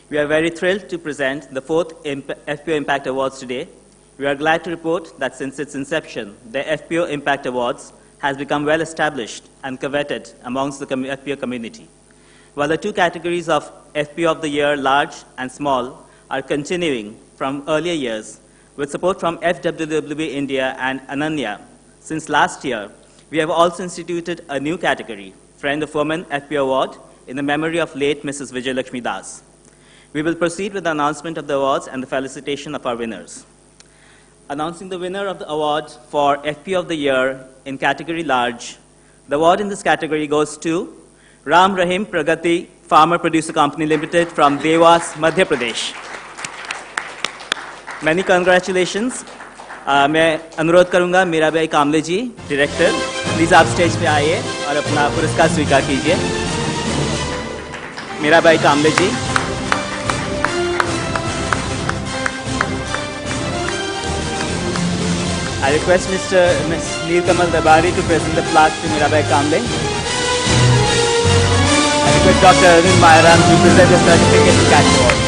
We are very thrilled to present the 4th FPO Impact Awards today. We are glad to report that since its inception, the FPO Impact Awards has become well established and coveted amongst the FPO community. while the two categories of FPO of the Year, large and small, are continuing from earlier years, with support from FWWB India and Ananya, since last year, we have also instituted a new category, Friend of Women FPO Award, in the memory of late Mrs. Vijay Lakshmi Das. We will proceed with the announcement of the awards and the felicitation of our winners. Announcing the winner of the award for FPO of the Year in category large, the award in this category goes to Ram Rahim Pragati Farmer Producer Company Limited from Dewas, Madhya Pradesh. Many congratulations. मैं अनुरोध करूंगा मीराबाई कामले जी, director, please आप stage पे आइए और अपना पुरस्कार स्वीकार कीजिए. मीराबाई कामले जी. I request Ms. Neelkamal Darbari to present the plaque to Mirabai Kamble. I request Dr. Arvind Mayaram to present the certificate to Catch Award.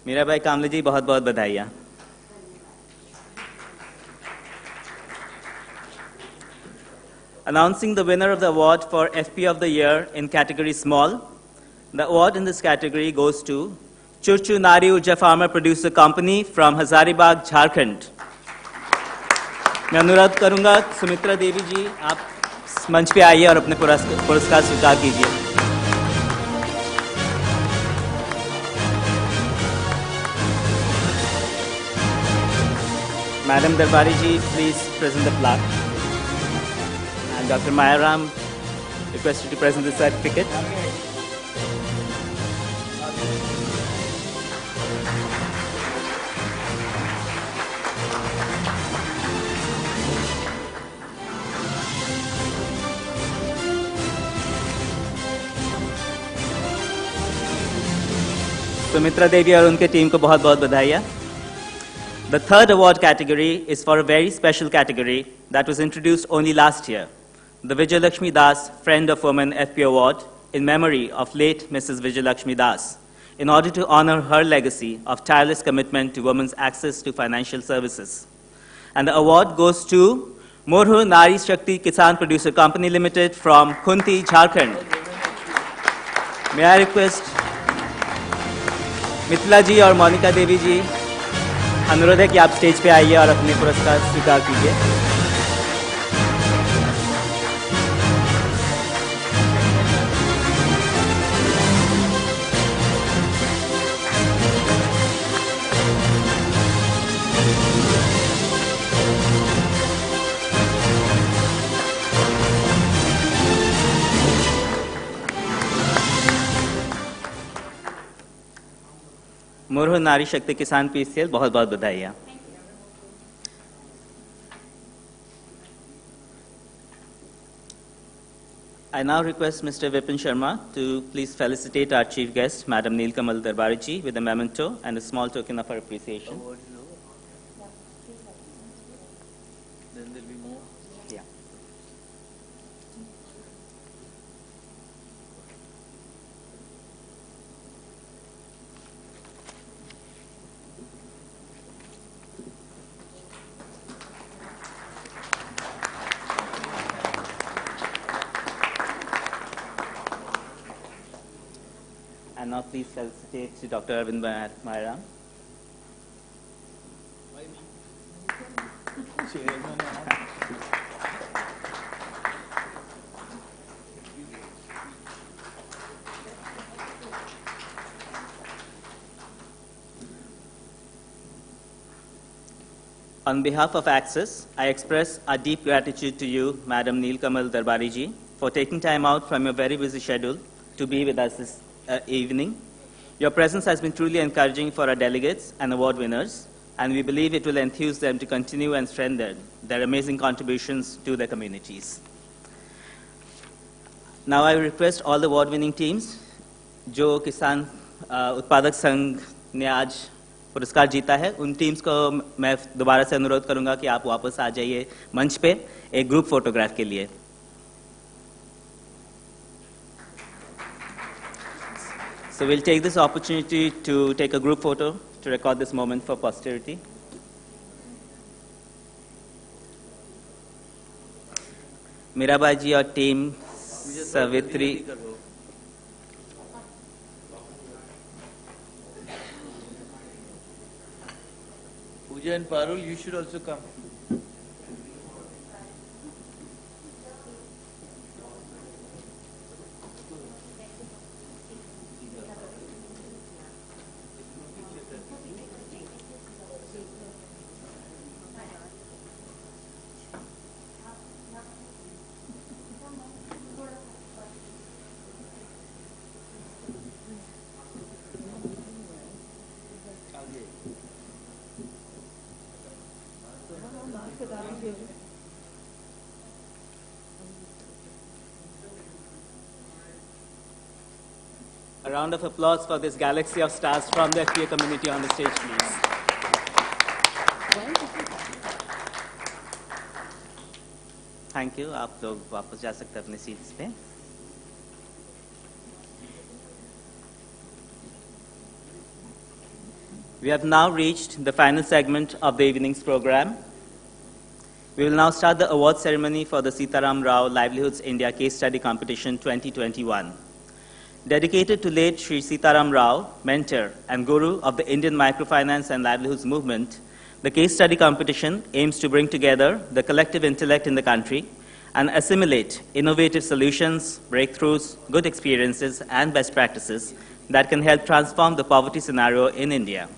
Mirabai कामले जी, बहुत बहुत बधाइयाँ. Announcing the winner of the award for FP of the Year in category small, the award in this category goes to Churchu Nari Urja Farmer Producer Company from Hazaribagh, Jharkhand. मैं अनुरोध करूंगा सुमित्रा देवी जी, आप मंच पे आइए और अपने पुरस्कार स्वीकार कीजिए. Madam Darbari ji, please present the plaque. And Dr. Mayaram, requested to present the certificate. Sumitra देवी और उनके टीम को बहुत बहुत बधाइयाँ. The third award category is for a very special category that was introduced only last year, the Vijay Lakshmi Das Friend of Women FP Award in memory of late Mrs. Vijay Lakshmi Das, in order to honor her legacy of tireless commitment to women's access to financial services. And the award goes to Morhu Nari Shakti Kisan Producer Company Limited from Khunti, Jharkhand. May I request Mithila जी और मोनिका देवी जी, अनुरोध है कि आप stage पे आइए और अपने पुरस्कार स्वीकार कीजिए. मुरहु नारी शक्ति किसान पीसीएल, बहुत बहुत बधाइयाँ. I now request Mr. Vipin Sharma to please felicitate our chief guest, Madam Neelkamal Darbari ji, with a memento and a small token of her appreciation. Then there'll be more. Yeah. And now please felicitate Dr. Arvind Mayaram. On behalf of Access, I express our deep gratitude to you, Madam Neelkamal Darbari ji, for taking time out from your very busy schedule to be with us this evening. Your presence has been truly encouraging for our delegates and award winners, and we believe it will enthuse them to continue and strengthen their amazing contributions to their communities. Now I request all the award-winning teams, जो किसान उत्पादक संघ ने आज पुरस्कार जीता है, उन टीम्स को मैं दोबारा से अनुरोध करूंगा कि आप वापस आ जाइए मंच पे एक ग्रुप फोटोग्राफ के लिए. So we'll take this opportunity to take a group photo to record this moment for posterity. Mirabai or team Savitri. Pooja and Parul, you should also come. A round of applause for this galaxy of stars from the FPA community on the stage, please. Thank you. आप लोग वापस जा सकते हैं अपने seats पे. We have now reached the final segment of the evening's program. We will now start the award ceremony for the Sitaram Rao Livelihoods India Case Study Competition 2021. Dedicated to late Sri Sitaram Rao, mentor and guru of the Indian microfinance and livelihoods movement, the case study competition aims to bring together the collective intellect in the country and assimilate innovative solutions, breakthroughs, good experiences, and best practices that can help transform the poverty scenario in India.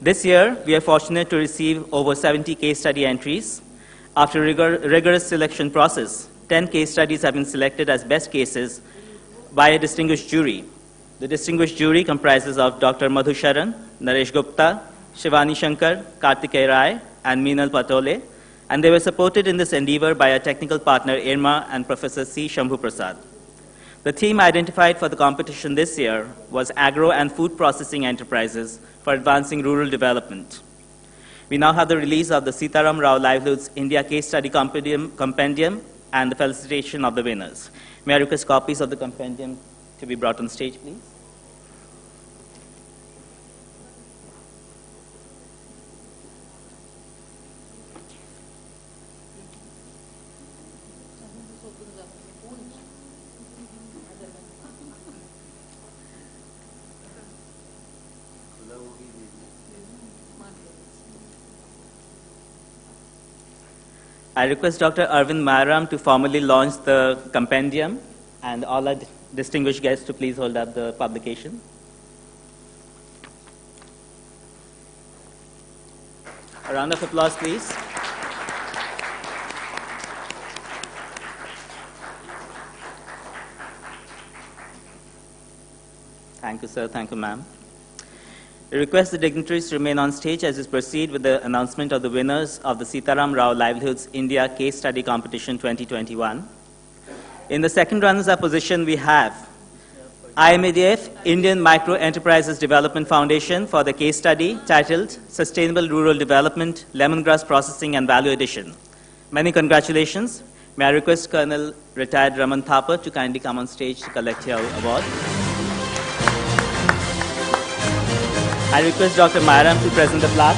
This year, we are fortunate to receive over 70 case study entries. After a rigorous selection process, 10 case studies have been selected as best cases by a distinguished jury. The distinguished jury comprises of Dr. Madhu Sharan, Naresh Gupta, Shivani Shankar, Kartikeya Rai, and Meenal Patole, and they were supported in this endeavor by our technical partner IRMA and Professor C. Shambhu Prasad. The theme identified for the competition this year was agro and food processing enterprises for advancing rural development. We now have the release of the Sitaram Rao Livelihoods India Case Study Compendium and the felicitation of the winners. May I request copies of the compendium to be brought on stage, please? I request Dr. Arvind Mayaram to formally launch the compendium and all our distinguished guests to please hold up the publication. A round of applause, please. Thank you, sir. Thank you, ma'am. I request the dignitaries to remain on stage as we proceed with the announcement of the winners of the Sitaram Rao Livelihoods India Case Study Competition 2021. In the second runners-up position, we have IMADF, Indian Micro Enterprises Development Foundation, for the case study titled Sustainable Rural Development, Lemongrass Processing and Value Addition. Many congratulations. May I request Colonel Retired Raman Thapar to kindly come on stage to collect your award. I request Dr. Mayaram to present the plaque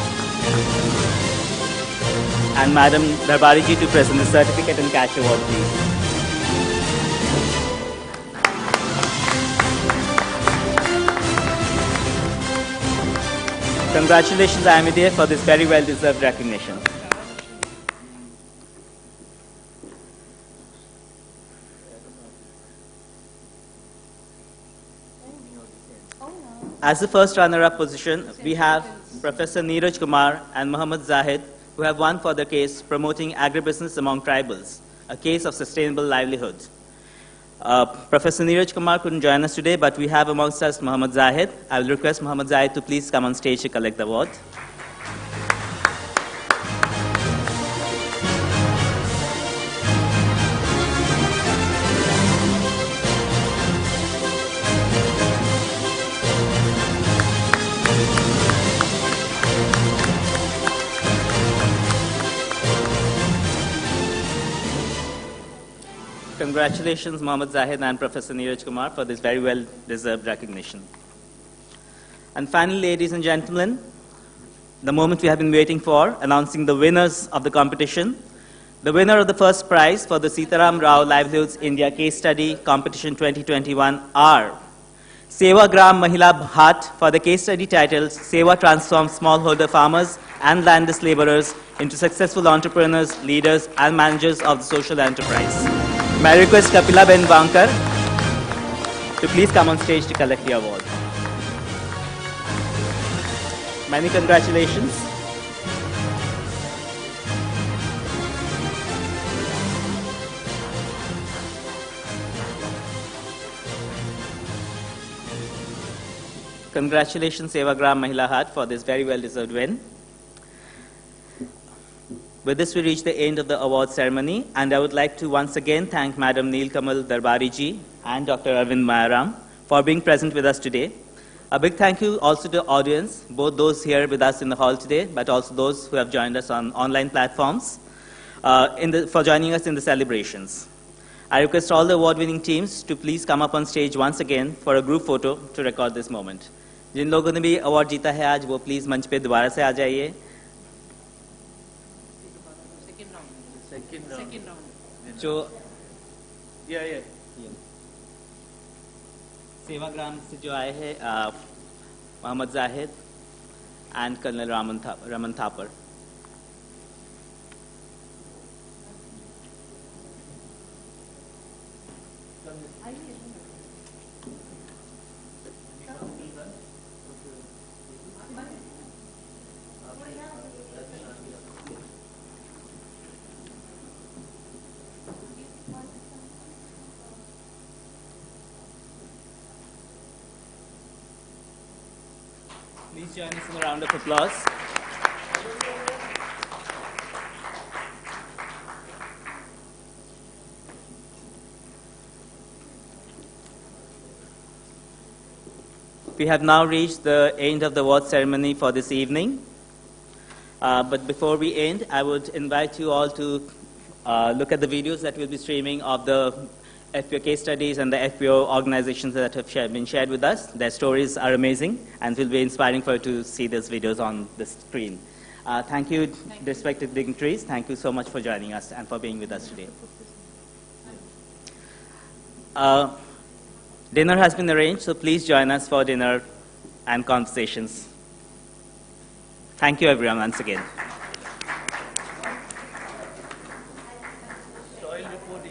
and Madam Darbariji to present the certificate and cash award, please. Congratulations, IMADF, for this very well-deserved recognition. As the first runner-up position, we have Professor Neeraj Kumar and Muhammad Zahid, who have won for the case Promoting Agribusiness Among Tribals, a case of sustainable livelihood. Professor Neeraj Kumar couldn't join us today, but we have amongst us Muhammad Zahid. I will request Muhammad Zahid to please come on stage to collect the award. Congratulations, Muhammad Zahid and Professor Neeraj Kumar, for this very well-deserved recognition. And finally, ladies and gentlemen, the moment we have been waiting for, announcing the winners of the competition. The winner of the first prize for the Sitaram Rao Livelihoods India Case Study Competition 2021 are Sevagram Mahila Bhat for the case study titled Seva Transforms Smallholder Farmers and Landless Laborers into Successful Entrepreneurs, Leaders and Managers of the Social Enterprise. May I request Kapila Ben Vankar to please come on stage to collect the award. Many congratulations. Congratulations, Sevagram Mahila Hat, for this very well-deserved win. With this, we reach the end of the award ceremony, and I would like to once again thank Madam Neelkamal Darbari ji and Dr. Arvind Mayaram for being present with us today. A big thank you also to the audience, both those here with us in the hall today, but also those who have joined us on online platforms, for joining us in the celebrations. I request all the award-winning teams to please come up on stage once again for a group photo to record this moment. जिन लोगों ने भी award जीता है आज, वो please मंच पे दोबारा से आ जाइए. Second round. जो Yeah. सेवाग्राम से जो आए हैं Mohammad Zahid and colonel Raman Thapar. Please join us in a round of applause. We have now reached the end of the award ceremony for this evening. But before we end, I would invite you all to look at the videos that we'll be streaming of the FPO case studies and the FPO organizations that have been shared with us. Their stories are amazing, and it will be inspiring for you to see those videos on the screen. Thank you, respected dignitaries. Thank you so much for joining us and for being with us today. Dinner has been arranged, so please join us for dinner and conversations. Thank you, everyone, once again. Soil report